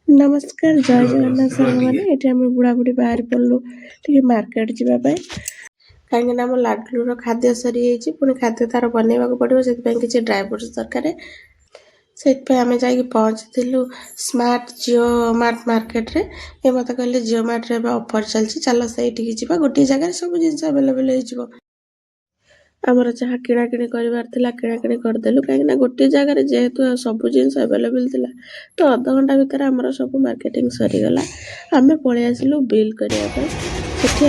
नमस्कार जय जगन्नाथ सांग मैंने ये आम बुढ़ा बुढ़ी बाहर पड़ू टे मार्केट जावाई कहीं आम लाडलूर खाद्य सरी पुणी खाद्य तार बनवा पड़ो से किसी ड्राई फ्रुट्स दरकार से आम जा पहुँची स्मार्ट जिओ मार्ट मार्केट रे ये मत कहले जिओ मार्ट रे ऑफर चलती चल से गोटे जगह सब जिन अवेलेबल हो आमर जहाँ किणाकिणी करार किणाकिणी करदेलु कहीं गोटे जगह जेहेतु सब जिन अवेलेबल थिला तो अध घंटा भितर आमर सब मार्केटिंग सरीगला आम पलि आसिलु बिल करने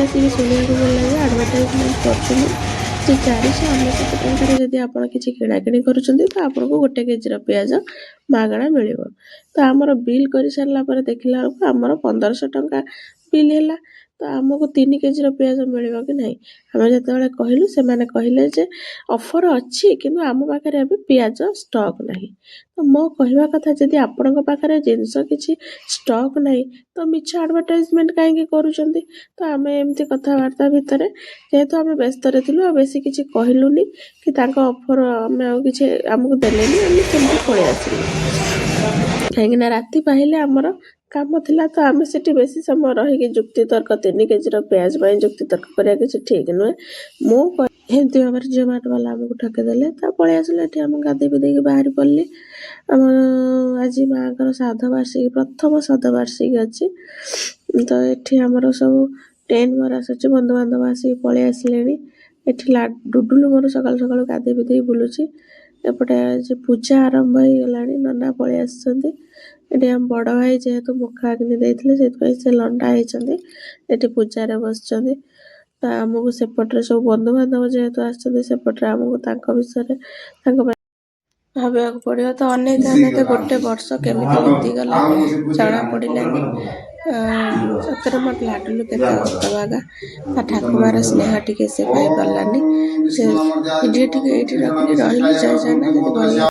आसिक शुणा मिलला जे आडभटाइजमेंट कर 497 टकर जदि आप किसी किणाकिणी करुँच तो आपको गोटे केजी पियाज मागणा मिल तो आमर बिल कर सारापर देखला बेलू आमर 1500 टंका बिल है तो आमको 3 केजी पियाज मिल कि नहीं आम जो कहलु से कहले जे ऑफर अच्छी किंतु आम पाखे अभी पियाज स्टॉक नहीं तो मो कहवा कथा जदि आपण पाखे जिनस किसी स्टॉक नहीं तो मिछ एडवर्टाइजमेंट कहीं करुँच तो आम एमती कथबार्ता भितर जेहेतु आम व्यस्त थिलु बेस किसी कहलुनी कि ऑफर आम कि आमको देलेनी आम केमती पलि आसिलु कहीं राति पाइले आमर काम थिला तो आम से बेसी समय रही जुक्ति तर्क 3 केजी पियाज जुक्ति तर्क करा किसी ठीक नुहे मुझे भाव जिओ मार्ट वाला आमको ठकेदेले तो पलि आसिले आम गाधे पाधे बाहर पड़ली आम आज माँ श्राद्धवार्षिकी प्रथम श्राद्धवार्षिकी अच्छी तो ये आमर सब टेंट मरा सर बंधुबांधव आसिक पलि आसिले डुडुलु मोर सकाल सकाल गाधे पाधे बुलूची एपटे पूजा आरंभ हो गला नना पलि आसछन्ती ये आम बड़ भाई जेहेतु मुखा अग्नि देते से लंडा होती पूजार बस तो आमको सेपटे सब बंधुबांधव जेहेतु आसपटे आमको विषय भाविया पड़ो तो अनेक अनेक गोटे वर्ष केमी बीतीगला जना पड़ानी सतरे मत लाडलु के हतभागा ठाकुमार स्नेह टी से पाई पारानी से भिडियो टी रही जय जगन्नाथ।